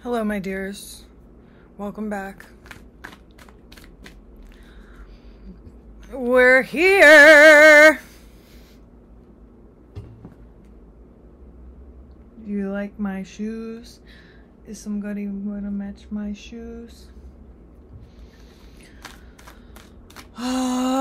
Hello, my dears. Welcome back. We're here. Do you like my shoes? Is somebody gonna match my shoes? Oh.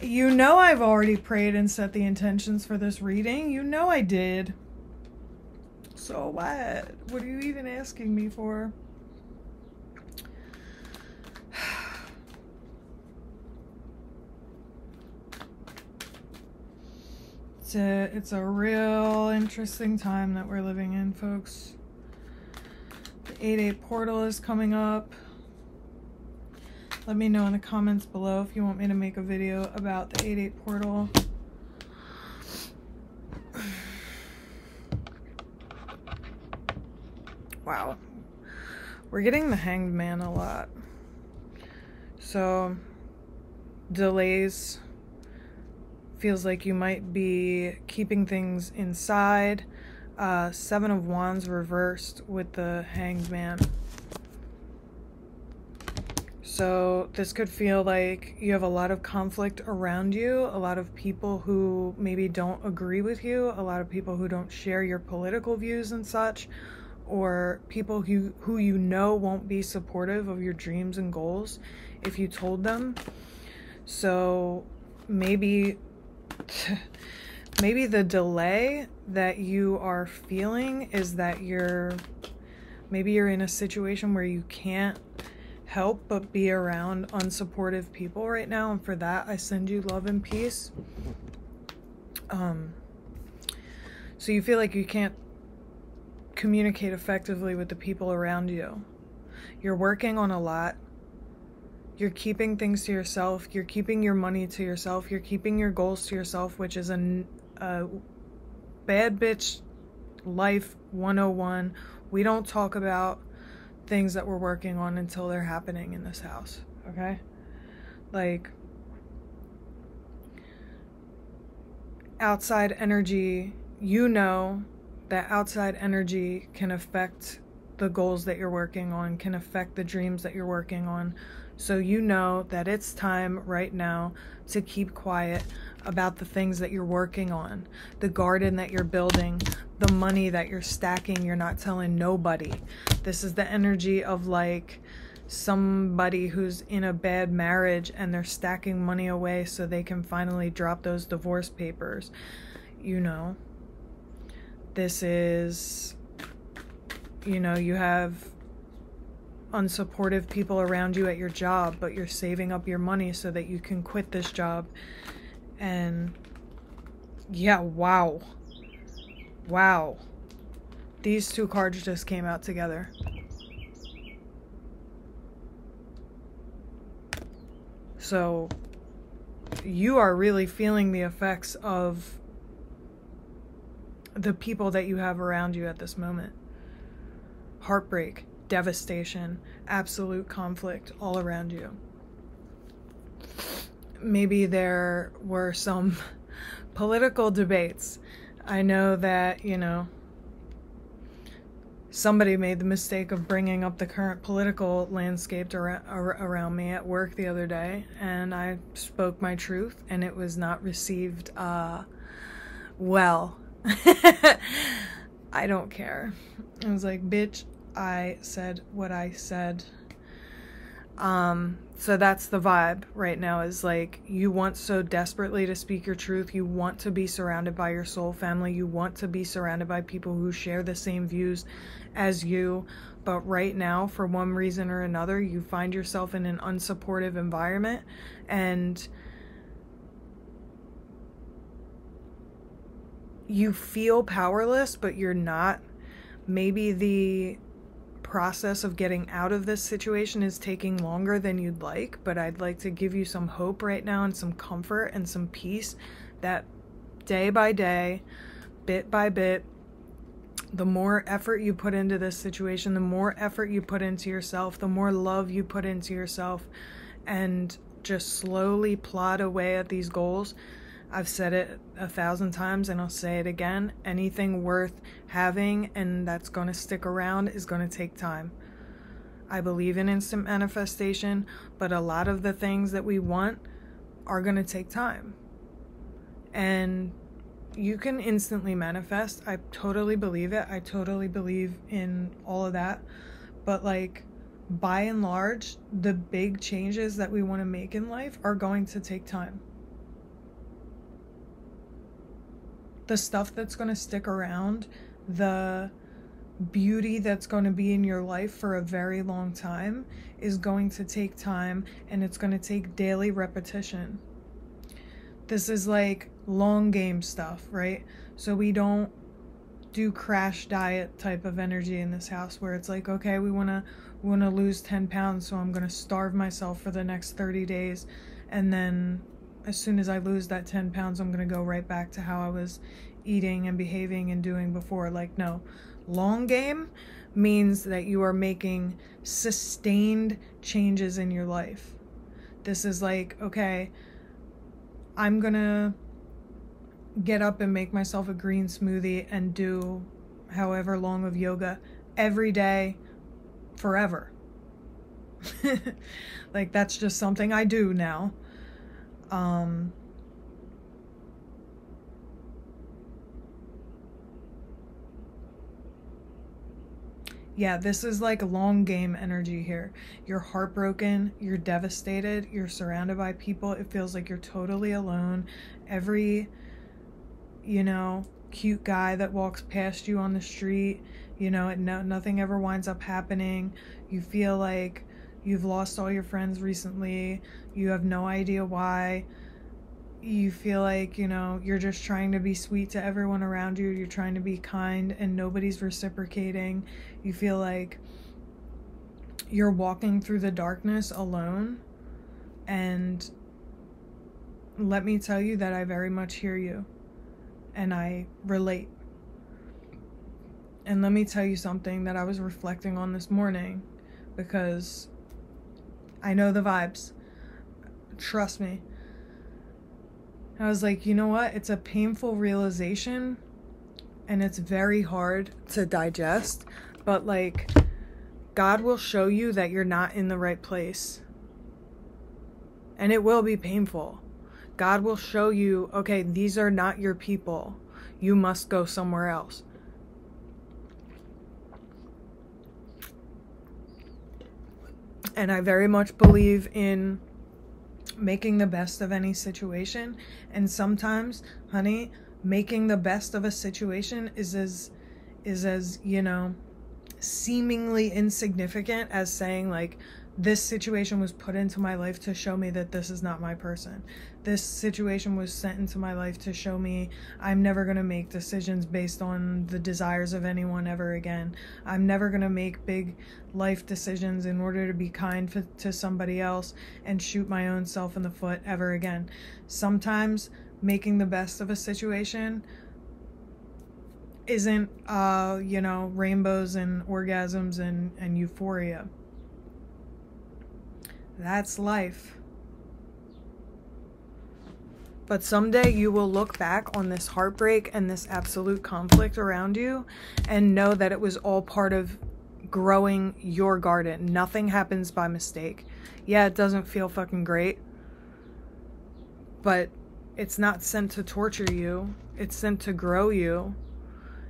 You know I've already prayed and set the intentions for this reading. You know I did. So what? What are you even asking me for? It's a real interesting time that we're living in, folks. The 8/8 portal is coming up. Let me know in the comments below if you want me to make a video about the 8/8 portal. Wow. We're getting the Hanged Man a lot. So, delays. Feels like you might be keeping things inside. 7 of Wands reversed with the Hanged Man. So this could feel like you have a lot of conflict around you, a lot of people who maybe don't agree with you, a lot of people who don't share your political views and such, or people who you know won't be supportive of your dreams and goals if you told them. So maybe the delay that you are feeling is that maybe you're in a situation where you can't help but be around unsupportive people right now, and for that I send you love and peace. So you feel like you can't communicate effectively with the people around you. You're working on a lot. You're keeping things to yourself. You're keeping your money to yourself. You're keeping your goals to yourself, which is a bad bitch life 101. We don't talk about things that we're working on until they're happening in this house, okay? Like, outside energy, you know that outside energy can affect the goals that you're working on, can affect the dreams that you're working on. So you know that it's time right now to keep quiet about the things that you're working on, the garden that you're building, the money that you're stacking, you're not telling nobody. This is the energy of like somebody who's in a bad marriage and they're stacking money away so they can finally drop those divorce papers. You know, this is, you know, you have unsupportive people around you at your job, but you're saving up your money so that you can quit this job. And yeah, wow. These two cards just came out together. So you are really feeling the effects of the people that you have around you at this moment. Heartbreak, devastation, absolute conflict all around you. Maybe there were some political debates. I know that, you know, somebody made the mistake of bringing up the current political landscape around me at work the other day, and I spoke my truth, and it was not received well. I don't care. I was like, bitch, I said what I said. So that's the vibe right now, is like, you want so desperately to speak your truth. You want to be surrounded by your soul family. You want to be surrounded by people who share the same views as you. But right now, for one reason or another, you find yourself in an unsupportive environment, and you feel powerless, but you're not. Maybe the process of getting out of this situation is taking longer than you'd like, but I'd like to give you some hope right now and some comfort and some peace that day by day, bit by bit, the more effort you put into this situation, the more effort you put into yourself, the more love you put into yourself, and just slowly plod away at these goals, I've said it 1,000 times and I'll say it again. Anything worth having and that's going to stick around is going to take time. I believe in instant manifestation, but a lot of the things that we want are going to take time. And you can instantly manifest. I totally believe it. I totally believe in all of that. But like, by and large, the big changes that we want to make in life are going to take time. The stuff that's going to stick around, the beauty that's going to be in your life for a very long time is going to take time, and it's going to take daily repetition. This is like long game stuff, right? So we don't do crash diet type of energy in this house where it's like, okay, we want to lose 10 pounds, so I'm going to starve myself for the next 30 days, and then as soon as I lose that 10 pounds, I'm going to go right back to how I was eating and behaving and doing before. Like, no. Long game means that you are making sustained changes in your life. This is like, okay, I'm going to get up and make myself a green smoothie and do however long of yoga every day forever. Like, that's just something I do now. Yeah, this is like long game energy here. You're heartbroken, you're devastated, you're surrounded by people. It feels like you're totally alone. Every, cute guy that walks past you on the street, nothing ever winds up happening. You feel like you've lost all your friends recently. You have no idea why. You feel like, you're just trying to be sweet to everyone around you. You're trying to be kind and nobody's reciprocating. You feel like you're walking through the darkness alone. And let me tell you that I very much hear you and I relate. And let me tell you something that I was reflecting on this morning, because I know the vibes. Trust me. I was like, you know what? It's a painful realization and it's very hard to digest, but like, God will show you that you're not in the right place. And it will be painful. God will show you, okay, these are not your people. You must go somewhere else. And I very much believe in making the best of any situation. And sometimes, honey, making the best of a situation is as seemingly insignificant as saying like, this situation was put into my life to show me that this is not my person. This situation was sent into my life to show me I'm never going to make decisions based on the desires of anyone ever again. I'm never going to make big life decisions in order to be kind to somebody else and shoot my own self in the foot ever again. Sometimes making the best of a situation isn't, rainbows and orgasms and euphoria. That's life. But someday you will look back on this heartbreak and this absolute conflict around you and know that it was all part of growing your garden. Nothing happens by mistake. Yeah, it doesn't feel fucking great, but it's not sent to torture you. It's sent to grow you.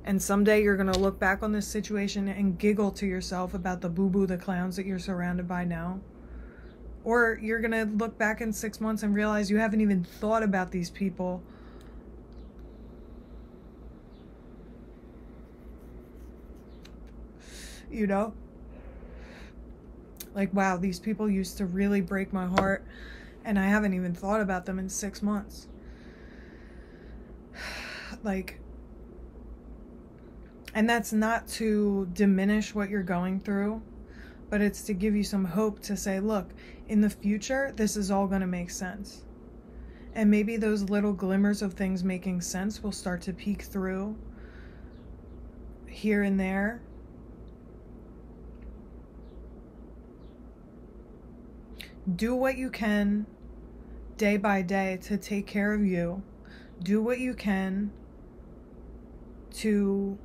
And someday you're going to look back on this situation and giggle to yourself about the boo-boo, the clowns that you're surrounded by now. Or you're going to look back in 6 months and realize you haven't even thought about these people. Like, wow, these people used to really break my heart, and I haven't even thought about them in 6 months. Like, and that's not to diminish what you're going through, but it's to give you some hope to say, look, in the future, this is all going to make sense. And maybe those little glimmers of things making sense will start to peek through here and there. Do what you can day by day to take care of you, Do what you can to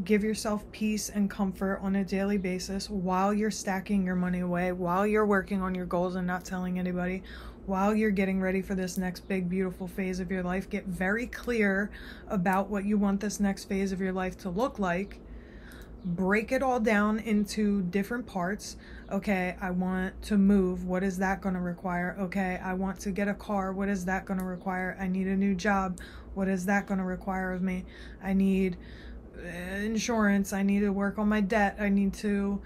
give yourself peace and comfort on a daily basis while you're stacking your money away, while you're working on your goals and not telling anybody, while you're getting ready for this next big, beautiful phase of your life. Get very clear about what you want this next phase of your life to look like. Break it all down into different parts. Okay, I want to move. What is that going to require? Okay, I want to get a car. What is that going to require? I need a new job. What is that going to require of me? I need insurance. I need to work on my debt. I need to,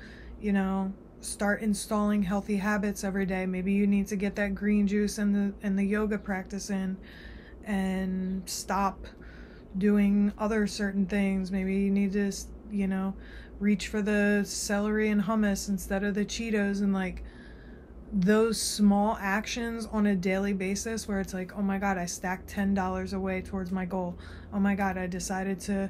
start installing healthy habits every day. Maybe you need to get that green juice and the yoga practice in, and stop doing other certain things. Maybe you need to reach for the celery and hummus instead of the Cheetos, and like those small actions on a daily basis where it's like, oh my God, I stacked $10 away towards my goal. Oh my God, I decided to,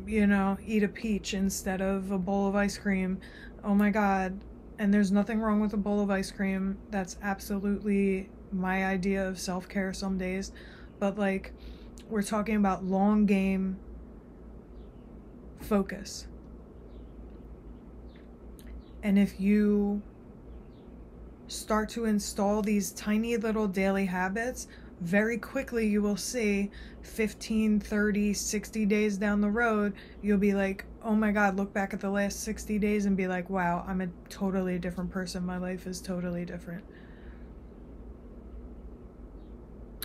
eat a peach instead of a bowl of ice cream. Oh my God. And there's nothing wrong with a bowl of ice cream. That's absolutely my idea of self-care some days. But like, we're talking about long game focus. And if you start to install these tiny little daily habits, very quickly you will see 15, 30, 60 days down the road, you'll be like, oh my God, look back at the last 60 days and be like, wow, I'm a totally different person. My life is totally different.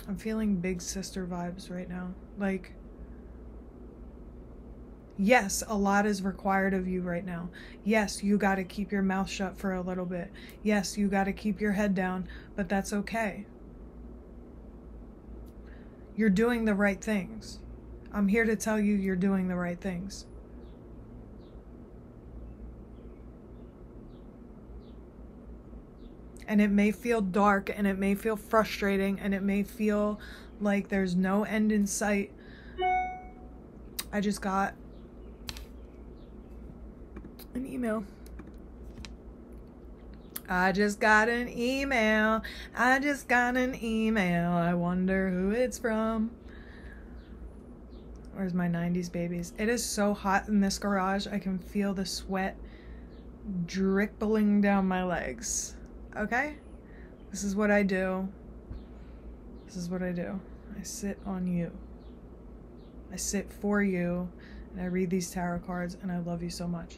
I'm feeling big sister vibes right now. Like, yes, a lot is required of you right now. Yes, you got to keep your mouth shut for a little bit. Yes, you got to keep your head down, but that's okay. You're doing the right things. I'm here to tell you you're doing the right things. And it may feel dark, and it may feel frustrating, and it may feel like there's no end in sight. I just got an email. I just got an email. I wonder who it's from. Where's my 90s babies? It is so hot in this garage. I can feel the sweat dripping down my legs. Okay? This is what I do. I sit on you. I sit for you, and I read these tarot cards, and I love you so much.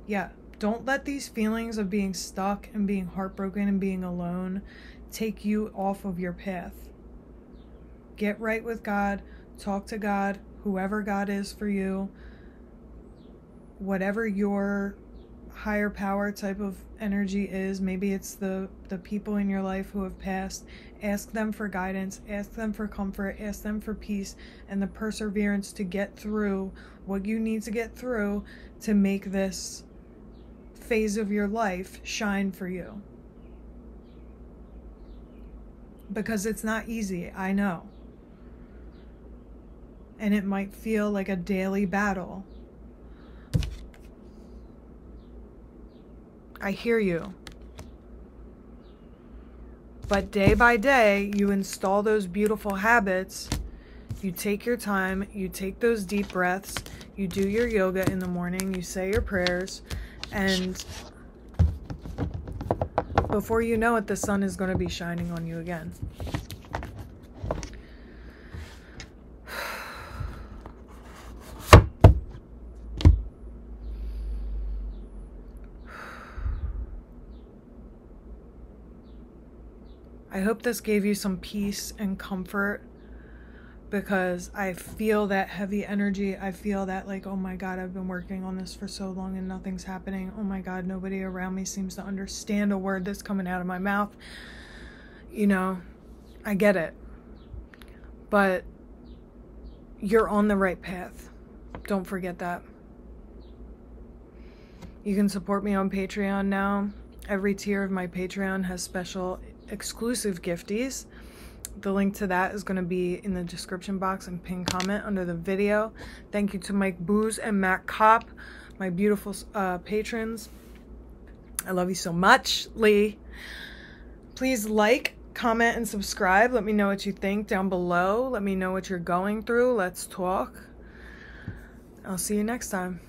Yeah, don't let these feelings of being stuck and being heartbroken and being alone take you off of your path. Get right with God, talk to God, whoever God is for you, whatever your higher power type of energy is. Maybe it's the people in your life who have passed. Ask them for guidance, ask them for comfort, ask them for peace and the perseverance to get through what you need to get through to make this phase of your life shine for you. Because it's not easy, I know. And it might feel like a daily battle. I hear you. But day by day, you install those beautiful habits. You take your time, you take those deep breaths, you do your yoga in the morning, you say your prayers, and before you know it, the sun is going to be shining on you again. I hope this gave you some peace and comfort, because I feel that heavy energy. I feel that like, oh my God, I've been working on this for so long and nothing's happening. Oh my God, nobody around me seems to understand a word that's coming out of my mouth. I get it. But you're on the right path. Don't forget that. You can support me on Patreon now. Every tier of my Patreon has special exclusive gifties. The link to that is going to be in the description box and pinned comment under the video. Thank you to Mike Booz and Matt Copp. my beautiful patrons. I love you so much, Lee. Please like, comment, and subscribe. Let me know what you think down below. Let me know what you're going through. Let's talk. I'll see you next time.